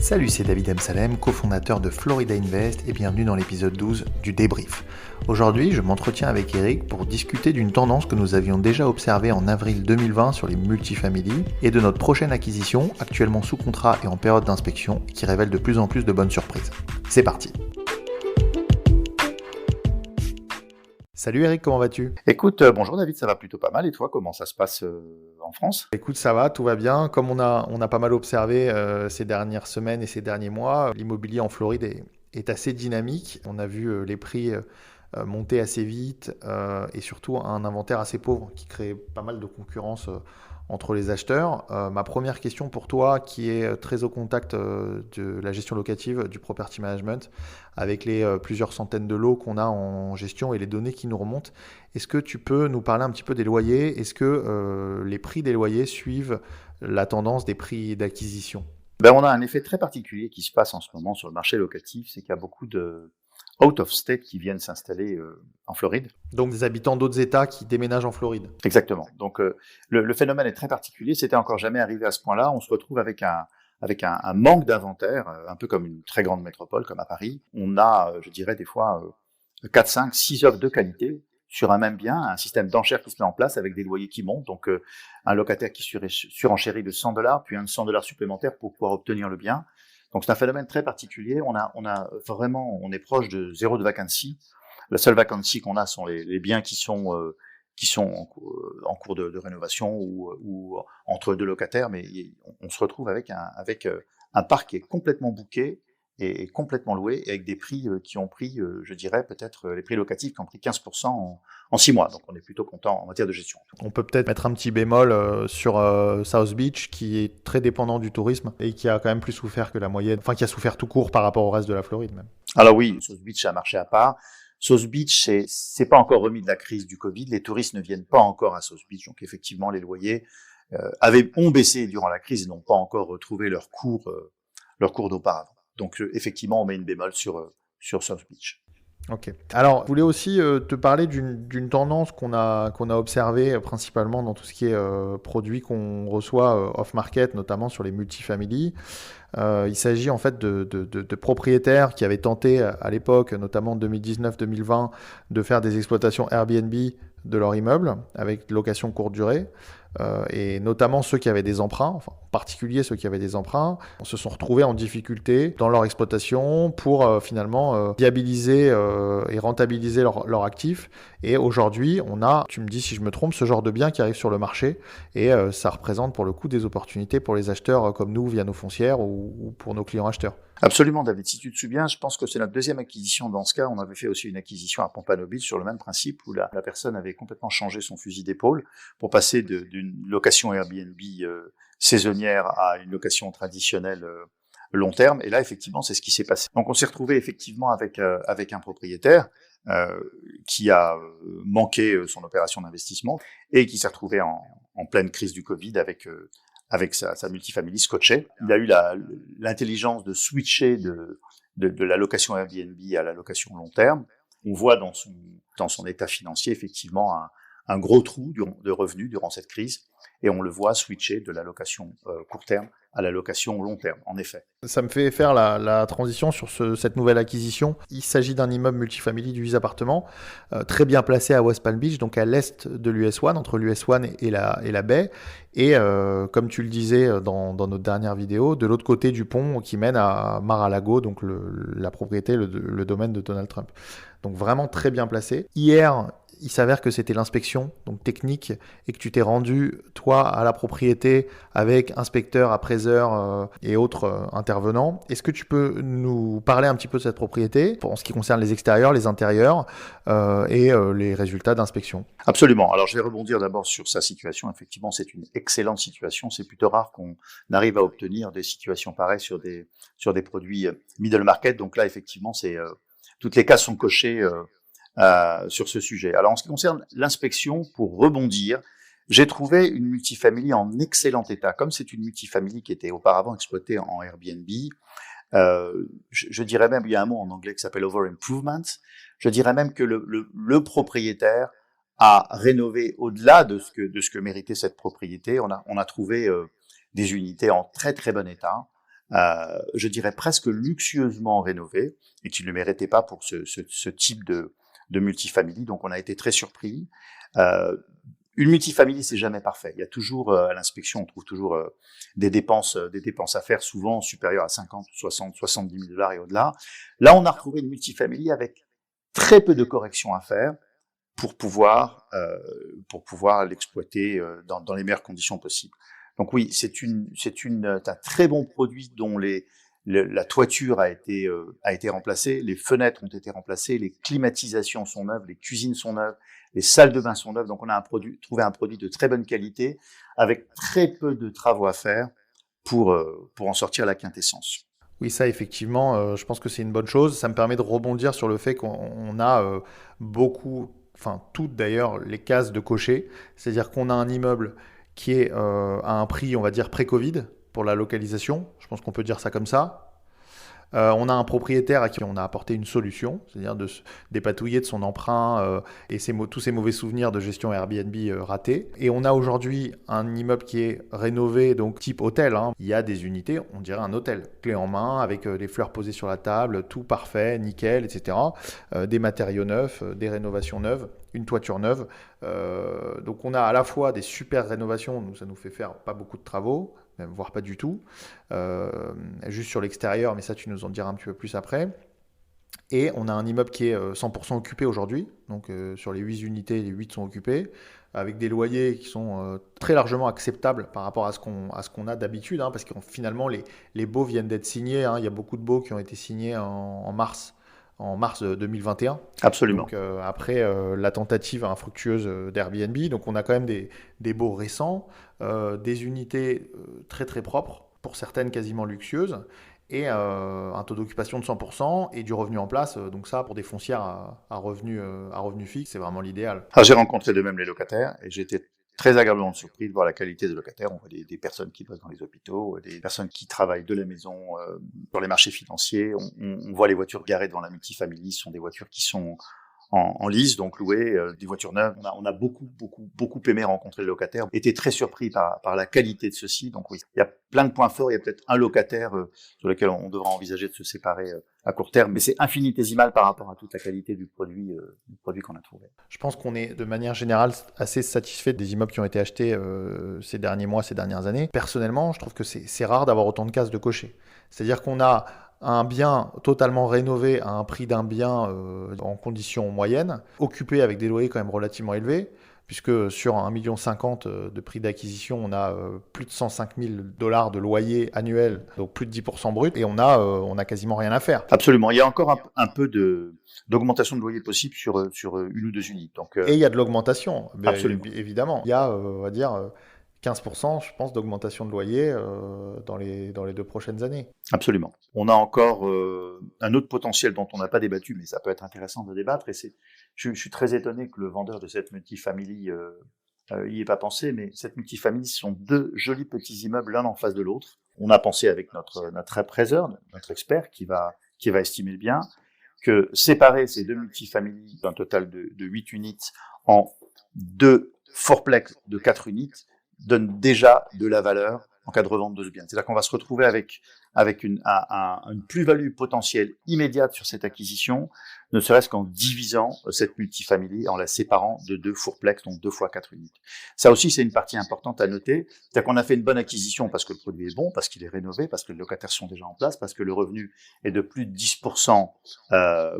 Salut, c'est David Amsalem, cofondateur de Florida Invest et bienvenue dans l'épisode 12 du débrief. Aujourd'hui, je m'entretiens avec Eric pour discuter d'une tendance que nous avions déjà observée en avril 2020 sur les multifamilies et de notre prochaine acquisition, actuellement sous contrat et en période d'inspection, qui révèle de plus en plus de bonnes surprises. C'est parti. Salut Eric, comment vas-tu ? Écoute, bonjour David, ça va plutôt pas mal. Et toi, comment ça se passe en France ? Écoute, ça va, tout va bien. Comme on a pas mal observé ces dernières semaines et ces derniers mois, l'immobilier en Floride est assez dynamique. On a vu les prix monter assez vite et surtout un inventaire assez pauvre qui crée pas mal de concurrence entre les acheteurs. Ma première question pour toi, qui est très au contact de la gestion locative, du property management, avec les plusieurs centaines de lots qu'on a en gestion et les données qui nous remontent, est-ce que tu peux nous parler un petit peu des loyers ? Est-ce que les prix des loyers suivent la tendance des prix d'acquisition ? On a un effet très particulier qui se passe en ce moment sur le marché locatif, c'est qu'il y a beaucoup de out of state qui viennent s'installer en Floride. Donc des habitants d'autres États qui déménagent en Floride. Exactement. Donc le phénomène est très particulier, c'était encore jamais arrivé à ce point-là. On se retrouve avec un manque d'inventaire, un peu comme une très grande métropole, comme à Paris. On a, je dirais des fois, 4, 5, 6 offres de qualité sur un même bien, un système d'enchères qui se met en place avec des loyers qui montent. Donc un locataire qui surenchérit de $100, puis un $100 supplémentaire pour pouvoir obtenir le bien. Donc c'est un phénomène très particulier. On est proche de zéro de vacancy. La seule vacancy qu'on a sont les biens qui sont en cours de rénovation ou entre deux locataires, mais on se retrouve avec un parc qui est complètement booké et complètement loué, et avec des prix qui ont pris, je dirais peut-être les prix locatifs qui ont pris 15% en 6 mois. Donc on est plutôt content en matière de gestion. On peut peut-être mettre un petit bémol sur South Beach, qui est très dépendant du tourisme et qui a quand même plus souffert que la moyenne, enfin qui a souffert tout court par rapport au reste de la Floride même. Alors oui, South Beach a un marché à part. South Beach, c'est pas encore remis de la crise du Covid. Les touristes ne viennent pas encore à South Beach. Donc effectivement, les loyers ont baissé durant la crise et n'ont pas encore retrouvé leur cours d'auparavant. Donc effectivement, on met une bémol sur South Beach. Ok. Alors, je voulais aussi te parler d'une tendance qu'on a observée principalement dans tout ce qui est produits qu'on reçoit off-market, notamment sur les multifamilies. Il s'agit en fait de propriétaires qui avaient tenté à l'époque, notamment en 2019-2020, de faire des exploitations Airbnb de leur immeuble avec location courte durée. Et notamment ceux qui avaient des emprunts, enfin, en particulier ceux qui avaient des emprunts, se sont retrouvés en difficulté dans leur exploitation pour finalement viabiliser et rentabiliser leur actif. Et aujourd'hui, on a, tu me dis si je me trompe, ce genre de biens qui arrive sur le marché et ça représente pour le coup des opportunités pour les acheteurs comme nous via nos foncières ou pour nos clients acheteurs. Absolument, David. Si tu te souviens, je pense que c'est notre deuxième acquisition dans ce cas. On avait fait aussi une acquisition à Pompano Beach sur le même principe où la personne avait complètement changé son fusil d'épaule pour passer d'une location Airbnb saisonnière à une location traditionnelle long terme. Et là, effectivement, c'est ce qui s'est passé. Donc, on s'est retrouvé effectivement avec un propriétaire qui a manqué son opération d'investissement et qui s'est retrouvé en pleine crise du Covid avec sa multifamily scotchée. Il a eu l'intelligence de switcher de la location Airbnb à la location long terme. On voit dans son état financier effectivement un gros trou de revenus durant cette crise, et on le voit switcher de la location court terme à la location long terme, en effet. Ça me fait faire la transition sur cette nouvelle acquisition. Il s'agit d'un immeuble multifamily de 8 appartements, très bien placé à West Palm Beach, donc à l'est de l'US 1, entre l'US 1 et la baie. Et comme tu le disais dans notre dernière vidéo, de l'autre côté du pont qui mène à Mar-a-Lago, donc la propriété, le domaine de Donald Trump. Donc vraiment très bien placé. Hier, il s'avère que c'était l'inspection, donc technique, et que tu t'es rendu, toi, à la propriété avec inspecteurs, appraiseurs et autres intervenants. Est-ce que tu peux nous parler un petit peu de cette propriété en ce qui concerne les extérieurs, les intérieurs et les résultats d'inspection ? Absolument. Alors, je vais rebondir d'abord sur sa situation. Effectivement, c'est une excellente situation. C'est plutôt rare qu'on arrive à obtenir des situations pareilles sur des produits middle market. Donc là, effectivement, toutes les cases sont cochées sur ce sujet. Alors en ce qui concerne l'inspection, pour rebondir, j'ai trouvé une multifamily en excellent état. Comme c'est une multifamily qui était auparavant exploitée en Airbnb, je dirais même, il y a un mot en anglais qui s'appelle over improvement, je dirais même que le propriétaire a rénové au-delà de ce que méritait cette propriété. On a trouvé des unités en très très bon état, je dirais presque luxueusement rénovés, et qui ne le méritaient pas pour ce type de multifamily. Donc on a été très surpris. Une multifamily, c'est jamais parfait. Il y a toujours, à l'inspection, on trouve toujours des dépenses à faire, souvent supérieures à 50, 60, 70 000 $ et au-delà. Là, on a retrouvé une multifamily avec très peu de corrections à faire pour pouvoir l'exploiter dans les meilleures conditions possibles. Donc oui, c'est un très bon produit dont la toiture a été remplacée, les fenêtres ont été remplacées, les climatisations sont neuves, les cuisines sont neuves, les salles de bain sont neuves. Donc on a trouvé un produit de très bonne qualité avec très peu de travaux à faire pour en sortir la quintessence. Oui, ça, effectivement, je pense que c'est une bonne chose. Ça me permet de rebondir sur le fait qu'on a beaucoup, enfin, toutes d'ailleurs, les cases de cocher. C'est-à-dire qu'on a un immeuble qui est à un prix, on va dire, pré-Covid pour la localisation. Je pense qu'on peut dire ça comme ça. On a un propriétaire à qui on a apporté une solution, c'est-à-dire de se dépatouiller de son emprunt et tous ses mauvais souvenirs de gestion Airbnb ratés. Et on a aujourd'hui un immeuble qui est rénové, donc type hôtel, hein. Il y a des unités, on dirait un hôtel, clé en main, avec les fleurs posées sur la table, tout parfait, nickel, etc. Des matériaux neufs, des rénovations neuves, une toiture neuve. Donc on a à la fois des super rénovations, ça nous fait faire pas beaucoup de travaux, voire pas du tout, juste sur l'extérieur, mais ça tu nous en diras un petit peu plus après. Et on a un immeuble qui est 100% occupé aujourd'hui, donc sur les 8 unités, les 8 sont occupés, avec des loyers qui sont très largement acceptables par rapport à ce qu'on a d'habitude, hein, parce que finalement les baux viennent d'être signés, hein. Il y a beaucoup de baux qui ont été signés en mars 2021. Absolument. Donc après la tentative infructueuse d'Airbnb, donc on a quand même des baux récents, des unités très très propres, pour certaines quasiment luxueuses, et un taux d'occupation de 100% et du revenu en place. Donc ça, pour des foncières à revenu fixe, c'est vraiment l'idéal. Alors, j'ai rencontré de même les locataires et j'ai été très agréablement surpris de voir la qualité des locataires. On voit des personnes qui bossent dans les hôpitaux, des personnes qui travaillent de la maison sur les marchés financiers. On voit les voitures garées devant la multifamily, ce sont des voitures qui sont en lease, donc louées, des voitures neuves. On a beaucoup aimé rencontrer les locataires, été très surpris par la qualité de ceux-ci. Donc oui, il y a plein de points forts. Il y a peut-être un locataire sur lequel on devra envisager de se séparer à court terme, mais c'est infinitésimal par rapport à toute la qualité du produit qu'on a trouvé. Je pense qu'on est de manière générale assez satisfait des immeubles qui ont été achetés ces derniers mois, ces dernières années. Personnellement, je trouve que c'est rare d'avoir autant de cases de cocher. C'est-à-dire qu'on a un bien totalement rénové à un prix d'un bien en conditions moyennes, occupé avec des loyers quand même relativement élevés, puisque sur 1,50 million de prix d'acquisition, on a plus de 105 000 $ de loyer annuel, donc plus de 10% brut, et on a quasiment rien à faire. Absolument. Il y a encore un peu d'augmentation de loyer possible sur une ou deux unités. Donc, et il y a de l'augmentation, absolument. évidemment. Il y a, on va dire, 15%, je pense, d'augmentation de loyer dans les 2 prochaines années. Absolument. On a encore un autre potentiel dont on n'a pas débattu, mais ça peut être intéressant de débattre. Et je suis très étonné que le vendeur de cette multifamily y ait pas pensé, mais cette multifamily, ce sont 2 jolis petits immeubles l'un en face de l'autre. On a pensé avec notre appraiseur, notre expert, qui va estimer le bien, que séparer ces 2 multifamily d'un total de 8 unités en 2 fourplex de 4 unités donne déjà de la valeur en cas de revente de ce bien. C'est-à-dire qu'on va se retrouver avec une plus-value potentielle immédiate sur cette acquisition, ne serait-ce qu'en divisant cette multifamily, en la séparant de 2 fourplex, donc 2 fois 4 unités. Ça aussi, c'est une partie importante à noter. C'est-à-dire qu'on a fait une bonne acquisition parce que le produit est bon, parce qu'il est rénové, parce que les locataires sont déjà en place, parce que le revenu est de plus de 10%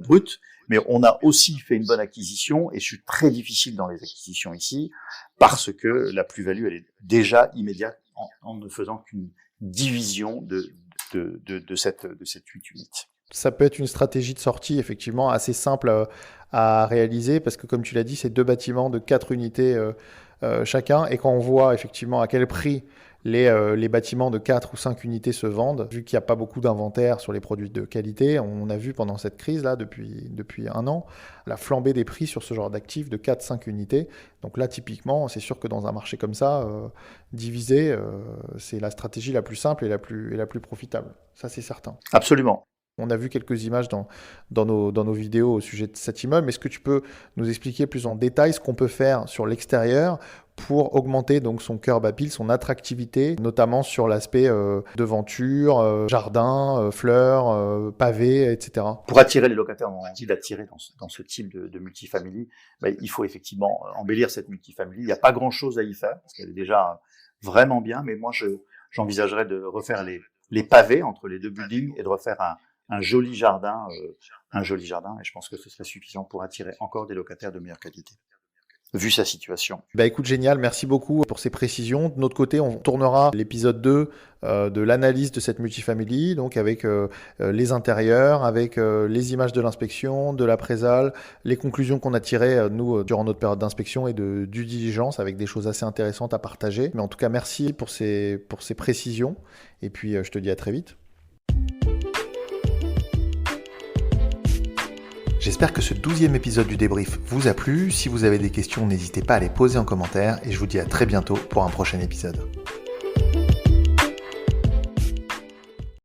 brut, mais on a aussi fait une bonne acquisition, et je suis très difficile dans les acquisitions ici, parce que la plus-value, elle est déjà immédiate en ne faisant qu'une division de cette 8 unités. Ça peut être une stratégie de sortie, effectivement, assez simple à réaliser, parce que, comme tu l'as dit, c'est 2 bâtiments de 4 unités chacun, et quand on voit effectivement à quel prix les bâtiments de 4 ou 5 unités se vendent, vu qu'il n'y a pas beaucoup d'inventaire sur les produits de qualité, on a vu pendant cette crise-là, depuis 1 an, la flambée des prix sur ce genre d'actifs de 4-5 unités. Donc là, typiquement, c'est sûr que dans un marché comme ça, diviser, c'est la stratégie la plus simple et la plus profitable. Ça, c'est certain. Absolument. On a vu quelques images dans nos vidéos au sujet de cet immeuble. Est-ce que tu peux nous expliquer plus en détail ce qu'on peut faire sur l'extérieur pour augmenter donc son curb appeal, son attractivité, notamment sur l'aspect devanture, jardin, fleurs, pavés, etc. Pour attirer les locataires, on a envie d'attirer dans ce type de multifamily, il faut effectivement embellir cette multifamily. Il n'y a pas grand-chose à y faire, parce qu'elle est déjà vraiment bien, mais moi j'envisagerais de refaire les pavés entre les deux buildings et de refaire un joli jardin, et je pense que ce serait suffisant pour attirer encore des locataires de meilleure qualité, vu sa situation. Écoute, génial, merci beaucoup pour ces précisions. De notre côté, on tournera l'épisode 2 de l'analyse de cette multifamily, donc avec les intérieurs, avec les images de l'inspection, de l'appraisal, les conclusions qu'on a tirées, nous, durant notre période d'inspection et de due diligence, avec des choses assez intéressantes à partager. Mais en tout cas, merci pour ces précisions. Et puis, je te dis à très vite. J'espère que ce 12e épisode du débrief vous a plu. Si vous avez des questions, n'hésitez pas à les poser en commentaire et je vous dis à très bientôt pour un prochain épisode.